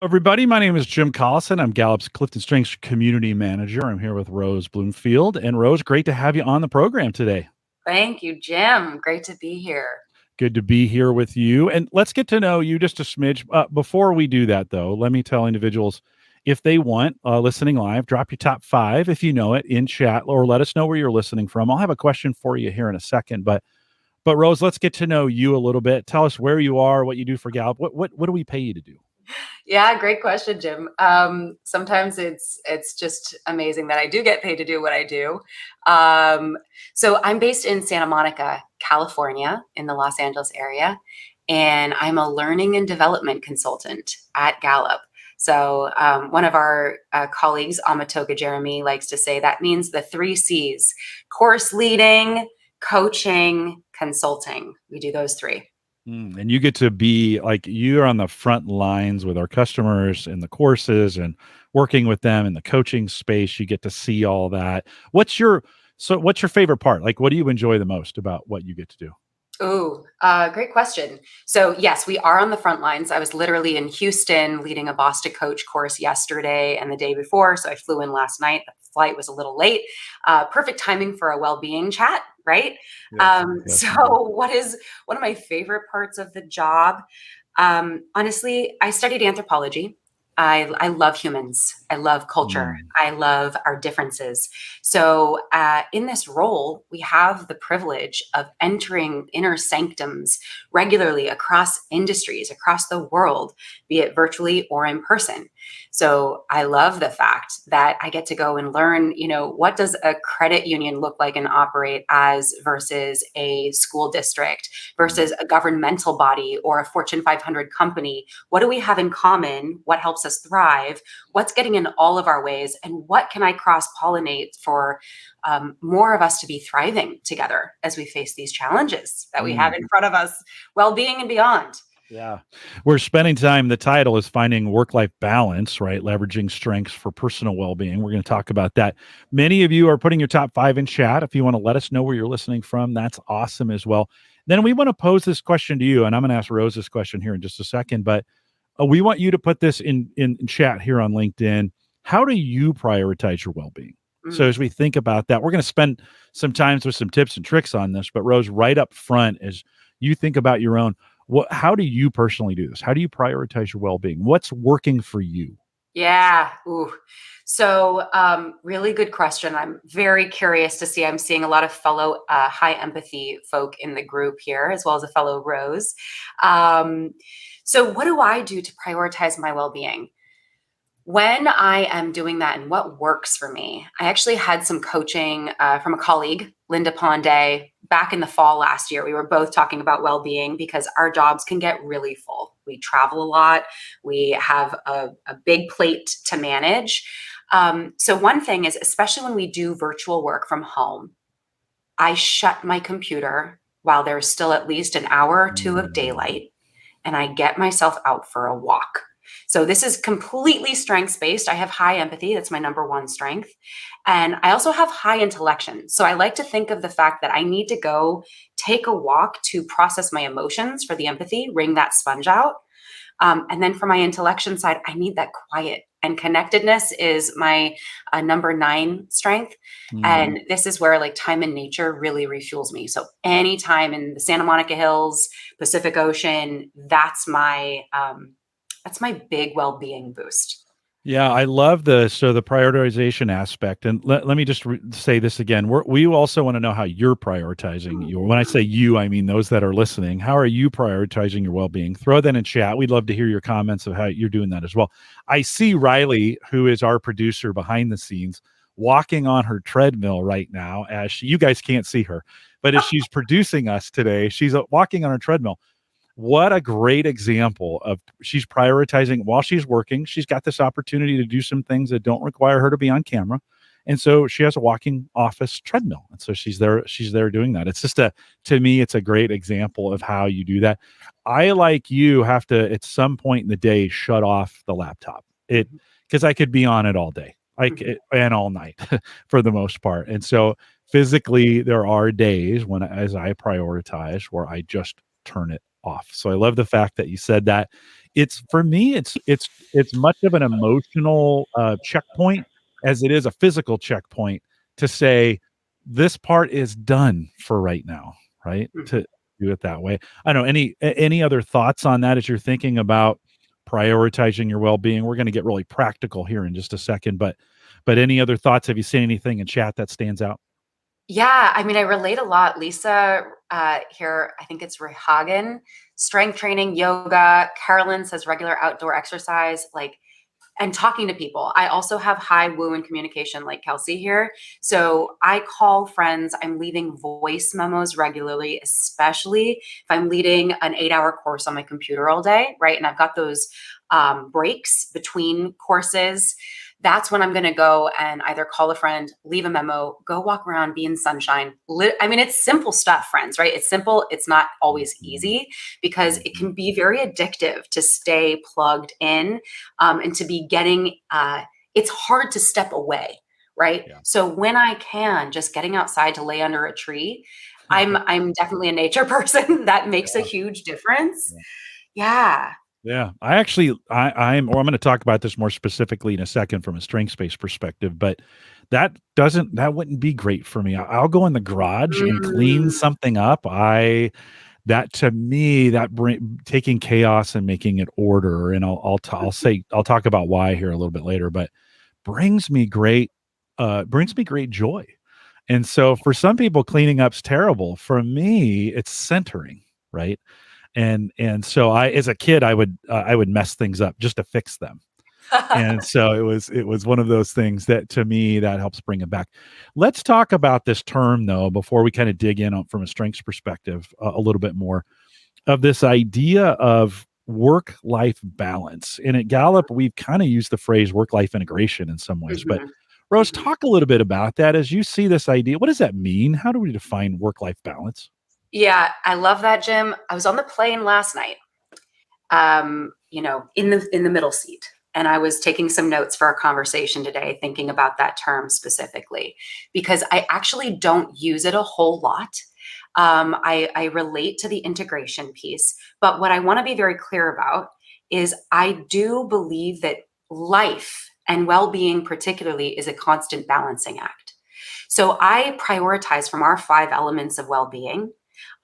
Everybody, my name is Jim Collison. I'm Gallup's CliftonStrengths Community Manager. I'm here with Rose Bloomfield. And Rose, great to have you on the program today. Thank you, Jim. Great to be here. Good to be here with you. And let's get to know you just a smidge. Before we do that, though, let me tell individuals if they want listening live, drop your top five if you know it in chat, or let us know where you're listening from. I'll have a question for you here in a second. But Rose, let's get to know you a little bit. Tell us where you are, what you do for Gallup. What do we pay you to do? Yeah, great question, Jim. Sometimes it's just amazing that I do get paid to do what I do. So I'm based in Santa Monica, California, in the Los Angeles area, and I'm a learning and development consultant at Gallup. So one of our colleagues, Amatoga Jeremy, likes to say that means the three C's: course leading, coaching, consulting. We do those three. And you get to be like you're on the front lines with our customers in the courses and working with them in the coaching space. You get to see all that. What's your favorite part? Like, what do you enjoy the most about what you get to do? Oh, great question. So yes, we are on the front lines. I was literally in Houston leading a Boss to Coach course yesterday and the day before. So I flew in last night. The flight was a little late. Perfect timing for a well-being chat, right? Yes, yes, So indeed. what is one of my favorite parts of the job? Honestly, I studied anthropology. I love humans. I love culture. Mm. I love our differences. So, in this role, we have the privilege of entering inner sanctums regularly across industries, across the world, be it virtually or in person. So, I love the fact that I get to go and learn, what does a credit union look like and operate as versus a school district versus a governmental body or a Fortune 500 company? What do we have in common? What helps us thrive? What's getting in all of our ways? And what can I cross pollinate for more of us to be thriving together as we face these challenges that we have Mm. in front of us, well-being and beyond? Yeah. We're spending time. The title is Finding Work Life Balance, right? Leveraging strengths for personal well being. We're going to talk about that. Many of you are putting your top five in chat. If you want to let us know where you're listening from, that's awesome as well. Then we want to pose this question to you, and I'm going to ask Rose this question here in just a second, but we want you to put this in chat here on LinkedIn. How do you prioritize your well being? So Mm. as we think about that, we're going to spend some times with some tips and tricks on this. But Rose, right up front, as you think about your own, how do you personally do this? How do you prioritize your well being? What's working for you? Yeah. Ooh. So, really good question. I'm very curious to see. I'm seeing a lot of fellow high empathy folk in the group here, as well as a fellow Rose. Um, so, what do I do to prioritize my well being? When I am doing that and what works for me, I actually had some coaching from a colleague, Linda Ponde, back in the fall last year. We were both talking about well being because our jobs can get really full. We travel a lot, we have a big plate to manage. So, one thing is, especially when we do virtual work from home, I shut my computer while there's still at least an hour or two of Mm. daylight and I get myself out for a walk. So this is completely strengths based. I have high empathy. That's my number one strength. And I also have high intellection. So I like to think of the fact that I need to go take a walk to process my emotions for the empathy, wring that sponge out. And then for my intellection side, I need that quiet. And connectedness is my number 9 strength. Mm. And this is where like time in nature really refuels me. So anytime in the Santa Monica Hills, Pacific Ocean, that's my big well-being boost. Yeah, I love the prioritization aspect. And let me just say this again. We also want to know how you're prioritizing your, when I say you, I mean those that are listening. How are you prioritizing your well-being? Throw that in chat. We'd love to hear your comments of how you're doing that as well. I see Riley, who is our producer behind the scenes, walking on her treadmill right now you guys can't see her, but as she's producing us today, she's walking on her treadmill. What a great example of she's prioritizing while she's working. She's got this opportunity to do some things that don't require her to be on camera. And so she has a walking office treadmill. And so she's there doing that. It's just to me, it's a great example of how you do that. I, like you, have to at some point in the day shut off the laptop. Because I could be on it all day, and all night for the most part. And so physically, there are days when, as I prioritize, where I just turn it off. So I love the fact that you said that. it's for me, it's much of an emotional checkpoint as it is a physical checkpoint to say this part is done for right now, right? To do it that way. I don't know, any other thoughts on that as you're thinking about prioritizing your well-being? We're going to get really practical here in just a second, but any other thoughts? Have you seen anything in chat that stands out? Yeah, I mean, I relate a lot. Lisa here, I think it's Rehagen, strength training, yoga. Carolyn says regular outdoor exercise, like, and talking to people. I also have high woo in communication, like Kelsey here. So I call friends. I'm leaving voice memos regularly, especially if I'm leading an 8-hour course on my computer all day, right? And I've got those breaks between courses. That's when I'm going to go and either call a friend, leave a memo, go walk around, be in sunshine. I mean, it's simple stuff, friends, right? It's simple. It's not always easy because it can be very addictive to stay plugged in and to be getting, it's hard to step away, right? Yeah. So when I can, just getting outside to lay under a tree, I'm definitely a nature person. That makes a huge difference. Yeah. Yeah, I actually, I'm going to talk about this more specifically in a second from a strengths-based perspective, but that wouldn't be great for me. I'll go in the garage and clean Mm. something up. That to me, that taking chaos and making it order, and I'll talk about why here a little bit later, but brings me great joy. And so for some people, cleaning up's terrible. For me, it's centering, right? And so as a kid, I would mess things up just to fix them. And so it was one of those things that to me that helps bring it back. Let's talk about this term though before we kind of dig in from a strengths perspective a little bit more of this idea of work-life balance. And at Gallup, we've kind of used the phrase work-life integration in some ways. But Mhm. Rose, Mhm. talk a little bit about that as you see this idea. What does that mean? How do we define work-life balance? Yeah, I love that, Jim. I was on the plane last night, in the middle seat, and I was taking some notes for our conversation today, thinking about that term specifically, because I actually don't use it a whole lot. I relate to the integration piece, but what I want to be very clear about is I do believe that life and well-being, particularly, is a constant balancing act. So I prioritize from our 5 elements of well-being.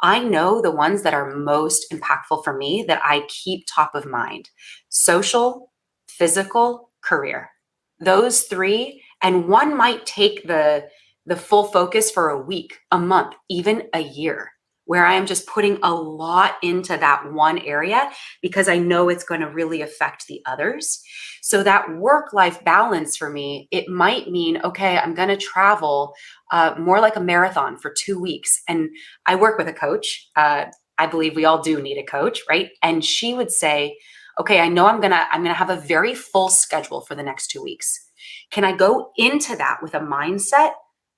I know the ones that are most impactful for me that I keep top of mind: social, physical, career. Those three, and one might take the full focus for a week, a month, even a year, where I am just putting a lot into that one area because I know it's going to really affect the others. So that work-life balance for me, it might mean, okay, I'm going to travel more like a marathon for 2 weeks. And I work with a coach. I believe we all do need a coach, right? And she would say, okay, I know I'm gonna have a very full schedule for the next 2 weeks. Can I go into that with a mindset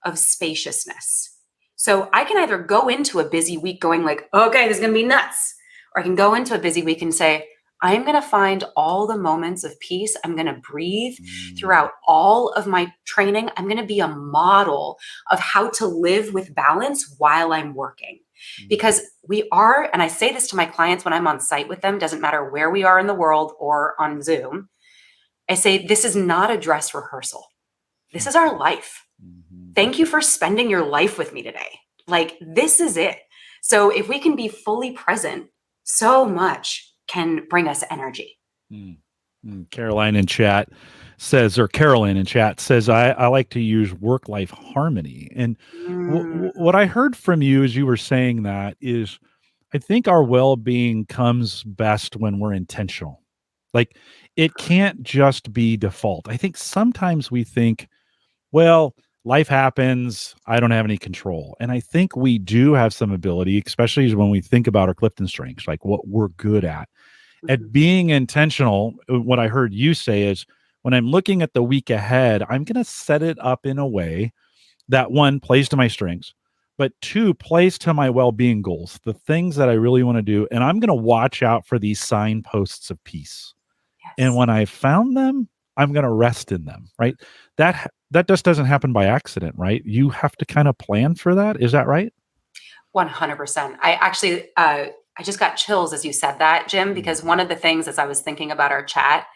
of spaciousness? So I can either go into a busy week going like, okay, this is gonna be nuts, or I can go into a busy week and say, I'm going to find all the moments of peace. I'm going to breathe throughout all of my training. I'm going to be a model of how to live with balance while I'm working. Because we are, and I say this to my clients when I'm on site with them, doesn't matter where we are in the world or on Zoom, I say, this is not a dress rehearsal. This is our life. Thank you for spending your life with me today. Like, this is it. So if we can be fully present, so much can bring us energy. Caroline in chat says, or Carolyn in chat says, I like to use work-life harmony. And Mm. what I heard from you as you were saying that is, I think our well-being comes best when we're intentional. Like it can't just be default. I think sometimes we think, well, life happens. I don't have any control. And I think we do have some ability, especially when we think about our Clifton strengths, like what we're good at Mhm. being intentional. What I heard you say is when I'm looking at the week ahead, I'm going to set it up in a way that one plays to my strengths, but two plays to my well-being goals, the things that I really want to do. And I'm going to watch out for these signposts of peace. And Yes. when I found them, I'm going to rest in them, right? That just doesn't happen by accident, right? You have to kind of plan for that. Is that right? 100%. I actually I just got chills as you said that, Jim, because one of the things as I was thinking about our chat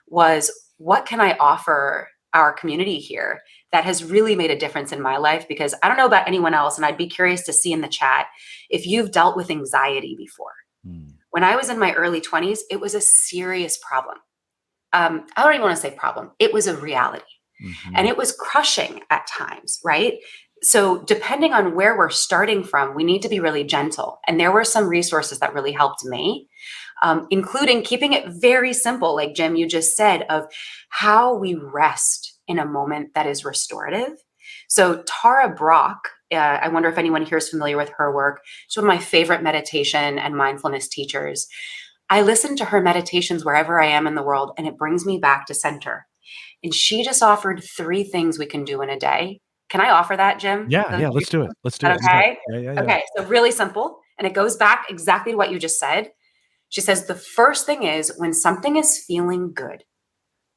was, what can I offer our community here that has really made a difference in my life? Because I don't know about anyone else, and I'd be curious to see in the chat if you've dealt with anxiety before. When I was in my early 20s, it was a serious problem. I don't even want to say problem. It was a reality. And it was crushing at times, right? So depending on where we're starting from, we need to be really gentle. And there were some resources that really helped me, including keeping it very simple, like Jim, you just said, of how we rest in a moment that is restorative. So Tara Brach, I wonder if anyone here is familiar with her work. She's one of my favorite meditation and mindfulness teachers. I listen to her meditations wherever I am in the world, and it brings me back to center. And she just offered 3 things we can do in a day. Can I offer that, Jim? Yeah, let's do it. Let's do it. Okay. Yeah. Okay. So really simple. And it goes back exactly to what you just said. She says the first thing is, when something is feeling good,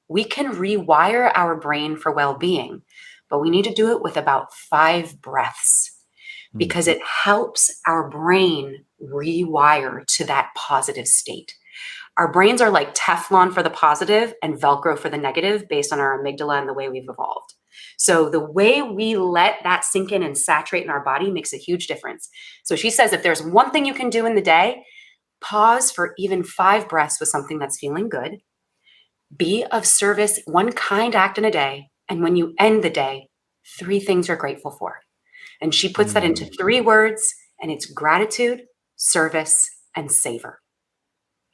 we can rewire our brain for well-being, but we need to do it with about 5 breaths because it helps our brain rewire to that positive state. Our brains are like Teflon for the positive and Velcro for the negative based on our amygdala and the way we've evolved. So the way we let that sink in and saturate in our body makes a huge difference. So she says, if there's one thing you can do in the day, pause for even 5 breaths with something that's feeling good. Be of service, one kind act in a day. And when you end the day, 3 things you're grateful for. And she puts that into 3 words, and it's gratitude, service, and savor.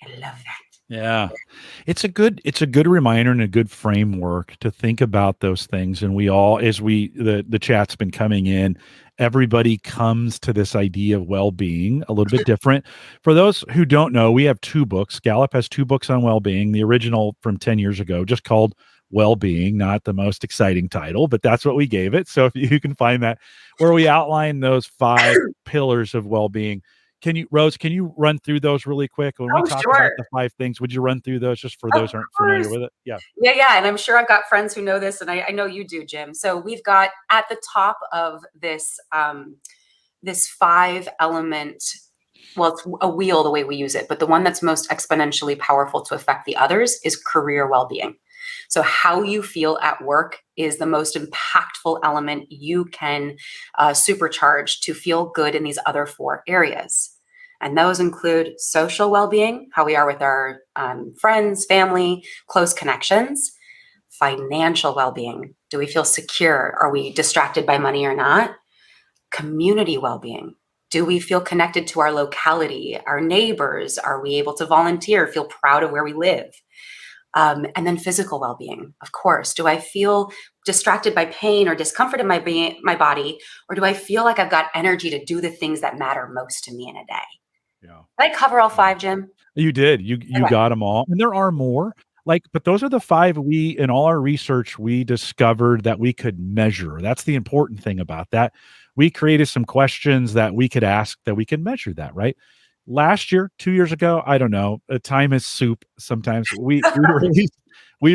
I love that. Yeah. It's a good reminder and a good framework to think about those things. And we all, as the chat's been coming in, everybody comes to this idea of well-being a little bit different. For those who don't know, we have 2 books. Gallup has 2 books on well-being. The original from 10 years ago, just called Wellbeing, not the most exciting title, but that's what we gave it. So if you can find that, where we outline those 5 pillars of well-being. Rose, can you run through those really quick? When we talk about the 5 things, would you run through those just for those who aren't familiar with it? Yeah. Yeah. And I'm sure I've got friends who know this, and I know you do, Jim. So we've got at the top of this, this 5 element, well, it's a wheel the way we use it, but the one that's most exponentially powerful to affect the others is career well-being. So how you feel at work is the most impactful element you can supercharge to feel good in these other 4 areas. And those include social well-being, how we are with our friends, family, close connections. Financial well-being. Do we feel secure? Are we distracted by money or not? Community well-being. Do we feel connected to our locality, our neighbors? Are we able to volunteer, feel proud of where we live? And then physical well-being, of course. Do I feel distracted by pain or discomfort in my body? Or do I feel like I've got energy to do the things that matter most to me in a day? Yeah. Did I cover all 5, Jim? You did. You got them all. And there are more. But those are the 5 in all our research, we discovered that we could measure. That's the important thing about that. We created some questions that we could ask that we can measure that, right? Last year, 2 years ago, I don't know, time is soup sometimes. We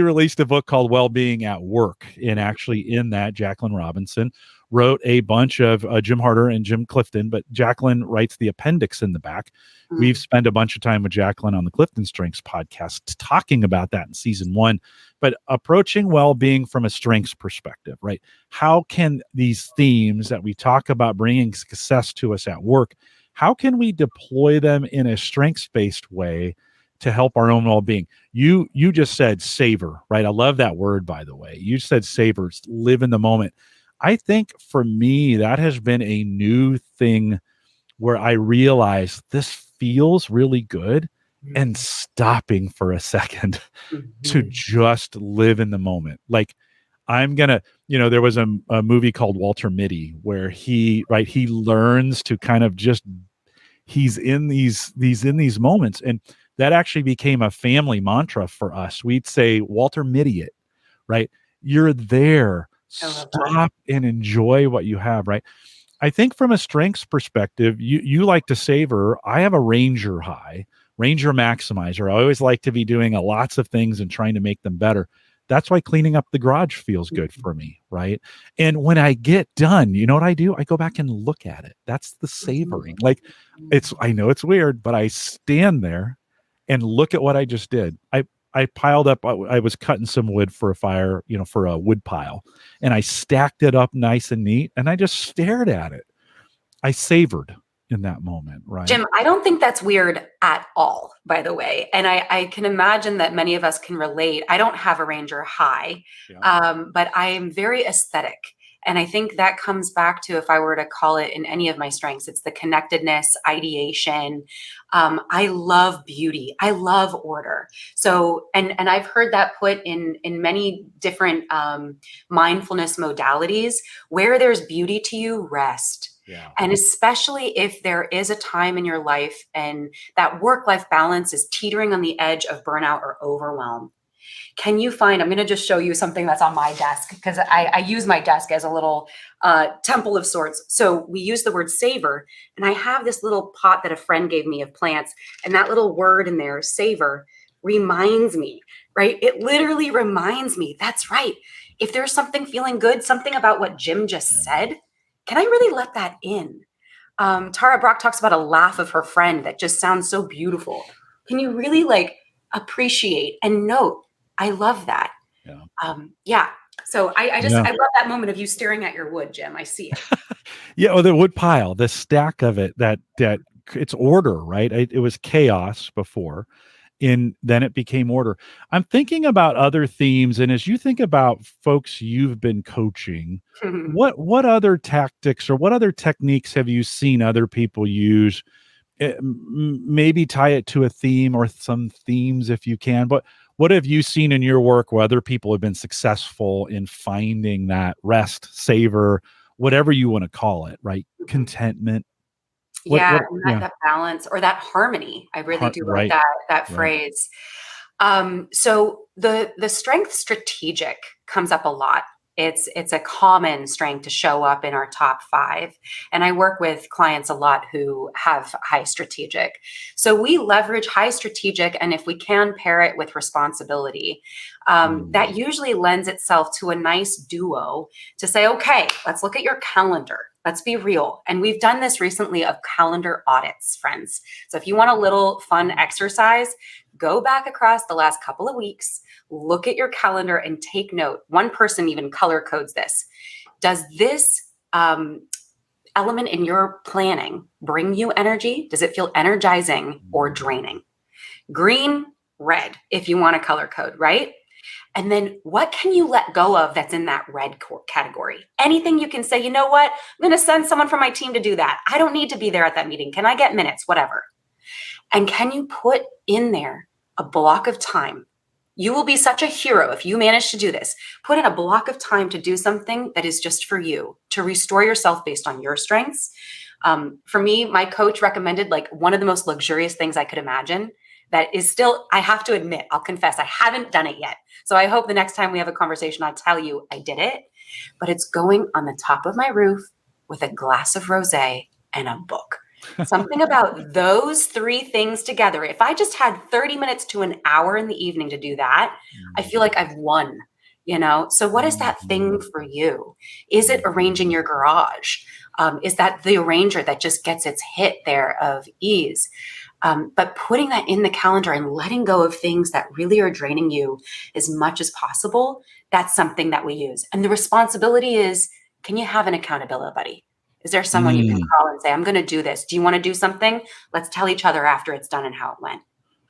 released a book called Wellbeing at Work. And actually in that, Jacqueline Robinson wrote a bunch of Jim Harder and Jim Clifton, but Jacqueline writes the appendix in the back. We've spent a bunch of time with Jacqueline on the CliftonStrengths podcast talking about that in season 1, but approaching well-being from a strengths perspective, right? How can these themes that we talk about bringing success to us at work, how can we deploy them in a strengths-based way to help our own well-being? You just said savor, right? I love that word, by the way. You said savor, live in the moment. I think for me, that has been a new thing where I realize this feels really good, and stopping for a second to just live in the moment. Like I'm gonna, there was a movie called Walter Mitty where he learns to kind of just, he's in these moments. And that actually became a family mantra for us. We'd say, Walter Mitty it, right? You're there. Stop and enjoy what you have, right? I think from a strengths perspective, you like to savor. I have a Ranger high, Ranger maximizer. I always like to be doing lots of things and trying to make them better. That's why cleaning up the garage feels good for me, right? And when I get done, you know what I do? I go back and look at it. That's the savoring. Like, I know it's weird, but I stand there and look at what I just did. I piled up, I was cutting some wood for a fire, for a wood pile, and I stacked it up nice and neat, and I just stared at it. I savored in that moment, right? Jim, I don't think that's weird at all, by the way. And I can imagine that many of us can relate. I don't have a Ranger high, but I am very aesthetic. And I think that comes back to, if I were to call it in any of my strengths, it's the connectedness, ideation. I love beauty. I love order. So, and I've heard that put in many different mindfulness modalities. Where there's beauty to you, rest. Yeah. And especially if there is a time in your life and that work-life balance is teetering on the edge of burnout or overwhelm, can you find, I'm going to just show you something that's on my desk, because I use my desk as a little temple of sorts. So we use the word savor, and I have this little pot that a friend gave me of plants, and that little word in there, savor, reminds me, right? It literally reminds me, that's right. If there's something feeling good, something about what Jim just said, can I really let that in? Tara Brach talks about a laugh of her friend that just sounds so beautiful. Can you really appreciate and note, I love that. Yeah. So I love that moment of you staring at your wood, Jim. I see it. Yeah. Or the wood pile, the stack of it, that it's order, right? It was chaos before. Then it became order. I'm thinking about other themes, and as you think about folks you've been coaching, what other tactics or what other techniques have you seen other people use? Maybe tie it to a theme or some themes if you can. But what have you seen in your work where other people have been successful in finding that rest, savor, whatever you want to call it, right? Contentment. That balance or that harmony. I really do like that phrase. So the strength strategic comes up a lot. It's a common strength to show up in our top 5. And I work with clients a lot who have high strategic. So we leverage high strategic, and if we can pair it with responsibility, that usually lends itself to a nice duo to say, okay, let's look at your calendar. Let's be real. And we've done this recently of calendar audits, friends. So if you want a little fun exercise, go back across the last couple of weeks, look at your calendar and take note. One person even color codes this. Does this element in your planning bring you energy? Does it feel energizing or draining? Green, red, if you want a color code, right? And then what can you let go of that's in that red category? Anything you can say, you know what? I'm going to send someone from my team to do that. I don't need to be there at that meeting. Can I get minutes? Whatever. And can you put in there a block of time? You will be such a hero if you manage to do this. Put in a block of time to do something that is just for you, to restore yourself based on your strengths. For me, my coach recommended one of the most luxurious things I could imagine. That is still, I have to admit, I'll confess, I haven't done it yet. So I hope the next time we have a conversation, I'll tell you I did it. But it's going on the top of my roof with a glass of rosé and a book. Something about those 3 things together. If I just had 30 minutes to an hour in the evening to do that, I feel like I've won, So what is that thing for you? Is it arranging your garage? Is that the arranger that just gets its hit there of ease? But putting that in the calendar and letting go of things that really are draining you as much as possible, that's something that we use. And the responsibility is, can you have an accountability buddy? Is there someone you can call and say, I'm going to do this. Do you want to do something? Let's tell each other after it's done and how it went.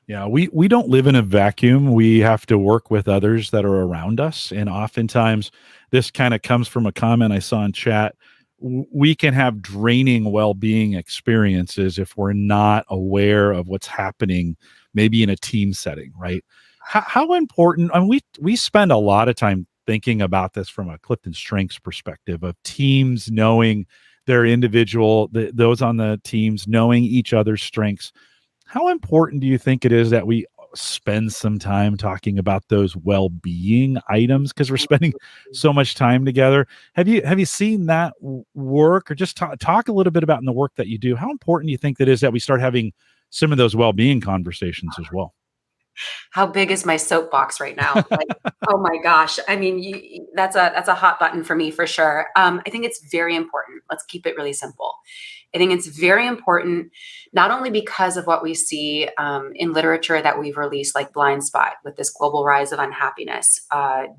Yeah, we don't live in a vacuum. We have to work with others that are around us. And oftentimes this kind of comes from a comment I saw in chat. We can have draining well-being experiences if we're not aware of what's happening, maybe in a team setting, right? How important, and we spend a lot of time thinking about this from a CliftonStrengths perspective of teams knowing their individual, those on the teams knowing each other's strengths. How important do you think it is that we spend some time talking about those well-being items, because we're spending so much time together? Have you seen that work, or just talk a little bit about in the work that you do? How important do you think that is that we start having some of those well-being conversations as well? How big is my soapbox right now? Like, oh my gosh. I mean, that's a hot button for me for sure. I think it's very important. Let's keep it really simple. I think it's very important, not only because of what we see in literature that we've released, like Blind Spot, with this global rise of unhappiness,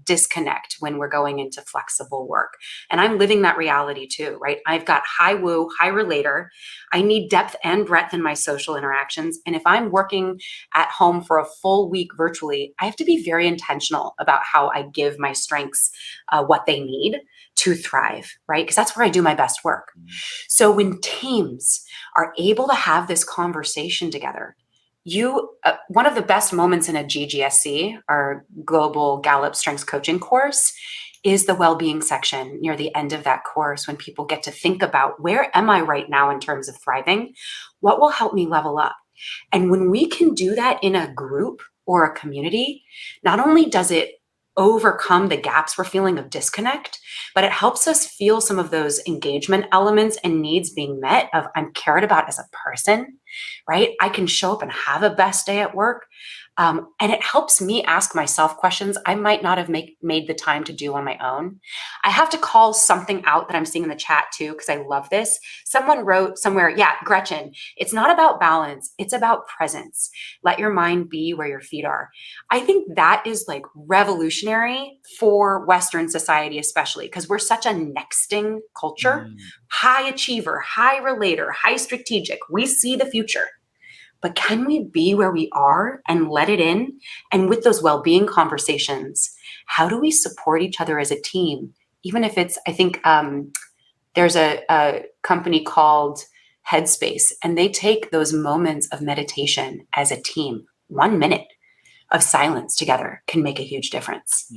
disconnect when we're going into flexible work. And I'm living that reality too, right? I've got high woo, high relator. I need depth and breadth in my social interactions. And if I'm working at home for a full week virtually, I have to be very intentional about how I give my strengths what they need to thrive, right? Because that's where I do my best work. So when teams are able to have this conversation together, one of the best moments in a GGSC, our global Gallup strengths coaching course, is the well-being section near the end of that course, when people get to think about, where am I right now in terms of thriving? What will help me level up? And when we can do that in a group or a community, not only does it overcome the gaps we're feeling of disconnect, but it helps us feel some of those engagement elements and needs being met of, I'm cared about as a person, right? I can show up and have a best day at work. And it helps me ask myself questions I might not have made the time to do on my own. I have to call something out that I'm seeing in the chat too, because I love this. Someone wrote somewhere, yeah, Gretchen, it's not about balance, it's about presence. Let your mind be where your feet are. I think that is like revolutionary for Western society, especially because we're such a nexting culture, high achiever, high relator, high strategic. We see the future. But can we be where we are and let it in? And with those well-being conversations, how do we support each other as a team? Even if it's, I think there's a company called Headspace, and they take those moments of meditation as a team. 1 minute of silence together can make a huge difference.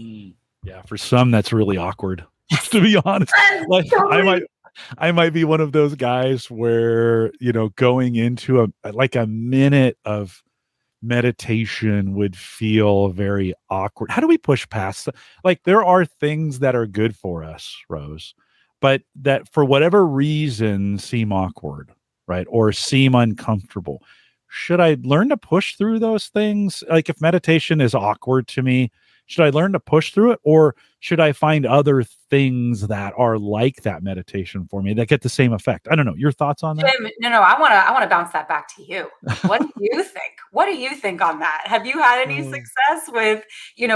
Yeah, for some that's really awkward. To be honest, like I might be one of those guys where, going into a minute of meditation would feel very awkward. How do we push past like there are things that are good for us, Rose, but that for whatever reason seem awkward, right? Or seem uncomfortable. Should I learn to push through those things? Like if meditation is awkward to me, should I learn to push through it, or should I find other things that are like that meditation for me that get the same effect? I don't know. Your thoughts on that? Jim, no, I want to bounce that back to you. What do you think? What do you think on that? Have you had any success with,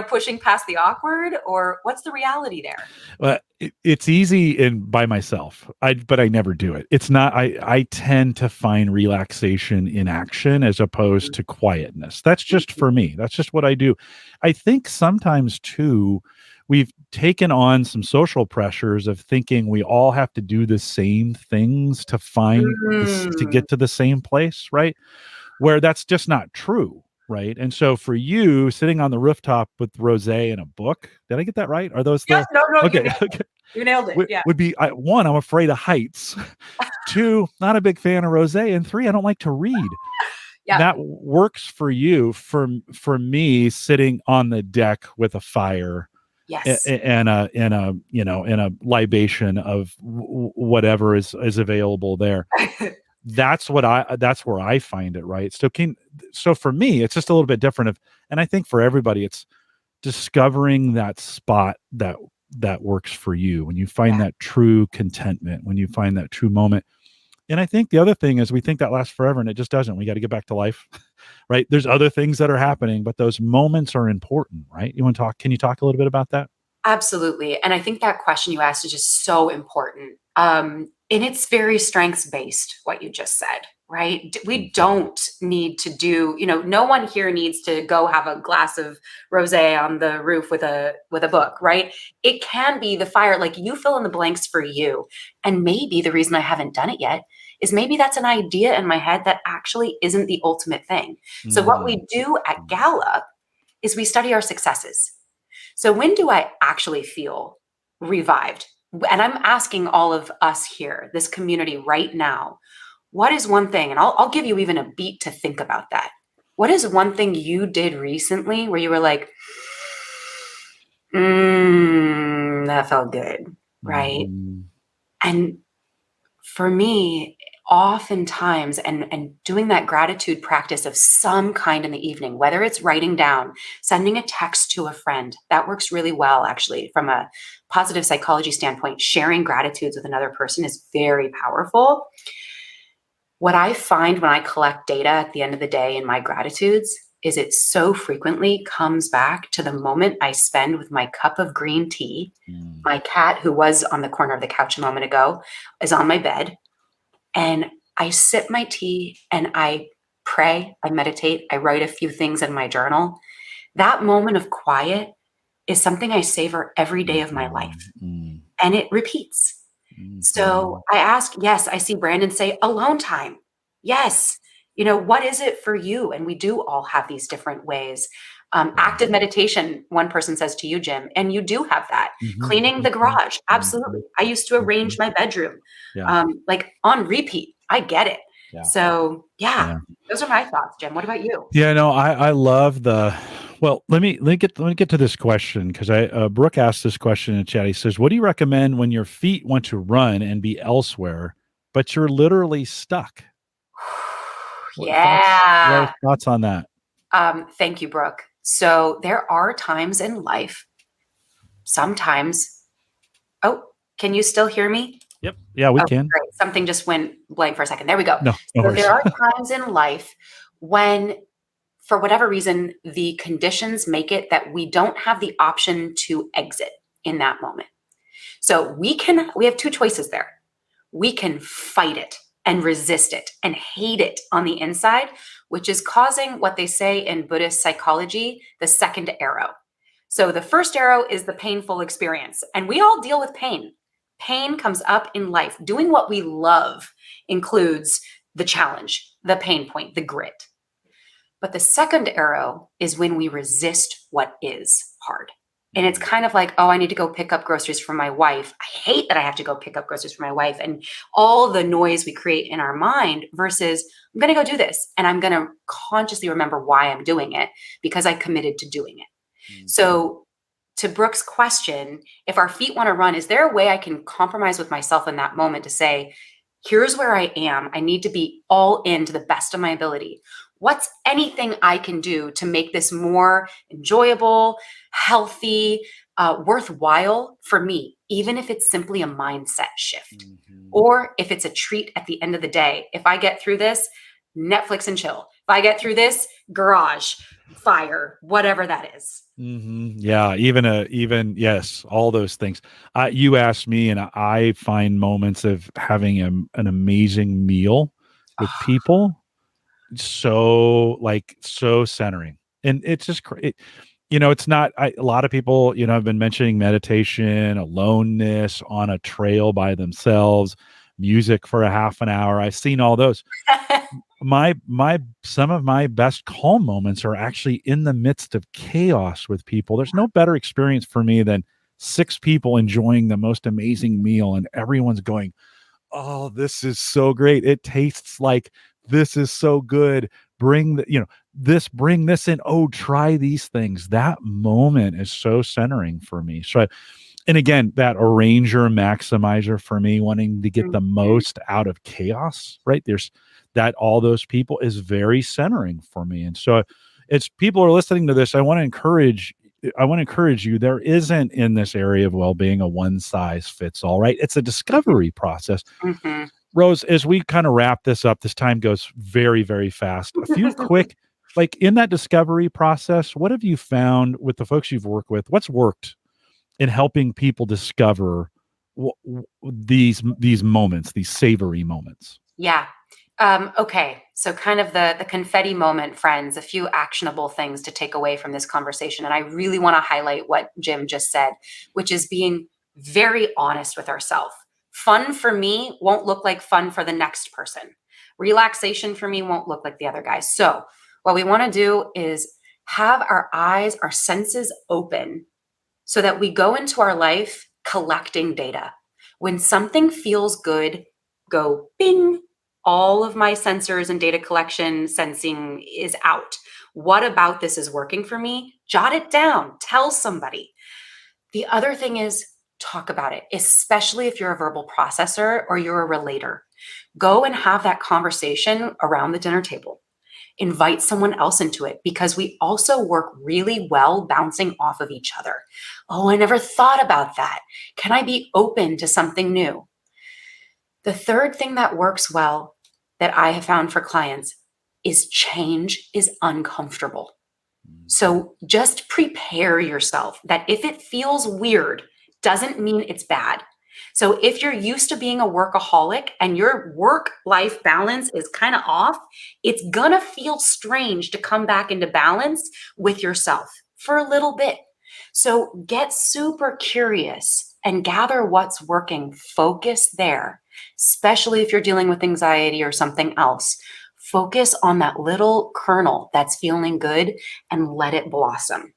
pushing past the awkward, or what's the reality there? Well, it's easy by myself. But I never do it. It's not. I tend to find relaxation in action as opposed to quietness. That's just for me. That's just what I do. I think sometimes too, we've taken on some social pressures of thinking we all have to do the same things to find this to get to the same place, right? Where that's just not true. Right. And so for you sitting on the rooftop with rosé and a book, did I get that right? Are those Yeah, the no, you okay? nailed Okay. it. You nailed it. Yeah. Would be one, I'm afraid of heights. Two, not a big fan of rosé. And three, I don't like to read. Yeah. That works for you. For me, sitting on the deck with a fire Yes. and a libation of whatever is available there. That's where I find it, right? So for me it's just a little bit different and I think for everybody it's discovering that spot that works for you, when you find that true contentment, when you find that true moment. And I think the other thing is we think that lasts forever, and it just doesn't. We got to get back to life. Right, there's other things that are happening, but those moments are important, right? Can you talk a little bit about that? Absolutely. And I think that question you asked is just so important. And it's very strengths based, what you just said, right? We don't need to do, no one here needs to go have a glass of rosé on the roof with a book, right? It can be the fire, like you fill in the blanks for you. And maybe the reason I haven't done it yet is maybe that's an idea in my head that actually isn't the ultimate thing. So what we do at Gallup is we study our successes. So when do I actually feel revived? And I'm asking all of us here, this community right now, what is one thing, and I'll give you even a beat to think about that. What is one thing you did recently where you were like, that felt good, right? And for me, oftentimes, and doing that gratitude practice of some kind in the evening, whether it's writing down, sending a text to a friend, that works really well, actually, from a positive psychology standpoint. Sharing gratitudes with another person is very powerful. What I find when I collect data at the end of the day in my gratitudes is it so frequently comes back to the moment I spend with my cup of green tea. My cat, who was on the corner of the couch a moment ago, is on my bed. And I sip my tea and I pray, I meditate, I write a few things in my journal. That moment of quiet is something I savor every day of my life. And it repeats. So I ask, yes, I see Brandon say alone time. Yes. What is it for you? And we do all have these different ways. Active meditation, one person says to you, Jim, and you do have that. Cleaning the garage. Absolutely. I used to arrange my bedroom, like on repeat. I get it. Yeah. So those are my thoughts, Jim. What about you? Yeah, no, I love well, let me get to this question, because Brooke asked this question in chat. He says, what do you recommend when your feet want to run and be elsewhere, but you're literally stuck? What thoughts on that? Thank you, Brooke. So there are times in life, sometimes, can you still hear me? Yep. Yeah, we can. Great. Something just went blank for a second. There we go. No So worries. there are times in life when, for whatever reason, the conditions make it that we don't have the option to exit in that moment. So we have two choices there. We can fight it and resist it and hate it on the inside, which is causing what they say in Buddhist psychology, the second arrow. So the first arrow is the painful experience, and we all deal with pain. Pain comes up in life. Doing what we love includes the challenge, the pain point, the grit. But the second arrow is when we resist what is hard. And it's kind of like, I need to go pick up groceries for my wife. I hate that I have to go pick up groceries for my wife, and all the noise we create in our mind versus I'm going to go do this, and I'm going to consciously remember why I'm doing it because I committed to doing it. So to Brooke's question, if our feet want to run, is there a way I can compromise with myself in that moment to say, here's where I am. I need to be all in to the best of my ability. What's anything I can do to make this more enjoyable, healthy, worthwhile for me, even if it's simply a mindset shift, or if it's a treat at the end of the day. If I get through this, Netflix and chill. If I get through this, garage, fire, whatever that is. Yeah, even yes, all those things. You asked me, and I find moments of having an amazing meal with people so centering, and it's just it's not. A lot of people have been mentioning meditation, aloneness, on a trail by themselves, music for a half an hour. I've seen all those. my some of my best calm moments are actually in the midst of chaos with people. There's no better experience for me than 6 people enjoying the most amazing meal and everyone's going, oh, this is so great, it tastes like this is so good, bring this in, oh, try these things. That moment is so centering for me. So and again, that arranger maximizer for me, wanting to get the most out of chaos, right? There's that, all those people is very centering for me. And so it's, people are listening to this, I want to encourage you. There isn't in this area of well-being a one size fits all, right? It's a discovery process. Rose, as we kind of wrap this up, this time goes very, very fast. A few quick, like in that discovery process, what have you found with the folks you've worked with? What's worked in helping people discover these moments, these savory moments? Yeah. Okay. So kind of the confetti moment, friends, a few actionable things to take away from this conversation. And I really want to highlight what Jim just said, which is being very honest with ourselves. Fun for me won't look like fun for the next person. Relaxation for me won't look like the other guy. So what we want to do is have our eyes, our senses open so that we go into our life collecting data. When something feels good, go bing. All of my sensors and data collection sensing is out. What about this is working for me? Jot it down. Tell somebody. The other thing is talk about it, especially if you're a verbal processor or you're a relator. Go and have that conversation around the dinner table. Invite someone else into it, because we also work really well bouncing off of each other. Oh, I never thought about that. Can I be open to something new? The third thing that works well that I have found for clients is change is uncomfortable. So just prepare yourself that if it feels weird, doesn't mean it's bad. So if you're used to being a workaholic and your work-life balance is kind of off, it's gonna feel strange to come back into balance with yourself for a little bit. So get super curious and gather what's working. Focus there, especially if you're dealing with anxiety or something else. Focus on that little kernel that's feeling good and let it blossom.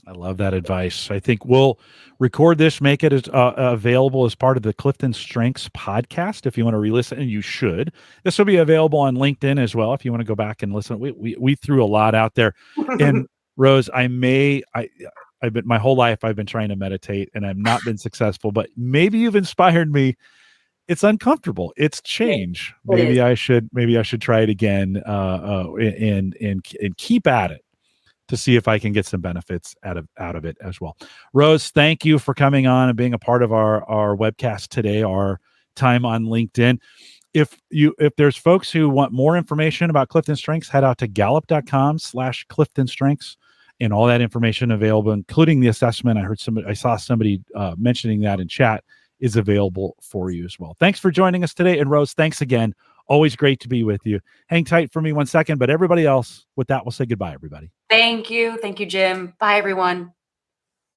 I love that advice. I think we'll record this, make it as available as part of the CliftonStrengths podcast. If you want to re-listen, and you should. This will be available on LinkedIn as well if you want to go back and listen. We threw a lot out there. And Rose, I've been my whole life I've been trying to meditate and I've not been successful, but maybe you've inspired me. It's uncomfortable. It's change. Maybe I should try it again and keep at it to see if I can get some benefits out of it as well. Rose, thank you for coming on and being a part of our webcast today, our time on LinkedIn. If there's folks who want more information about CliftonStrengths, head out to gallup.com/CliftonStrengths, and all that information available, including the assessment. I saw somebody mentioning that in chat, is available for you as well. Thanks for joining us today. And Rose, thanks again. Always great to be with you. Hang tight for me 1 second, but everybody else, with that, we'll say goodbye, everybody. Thank you. Thank you, Jim. Bye, everyone.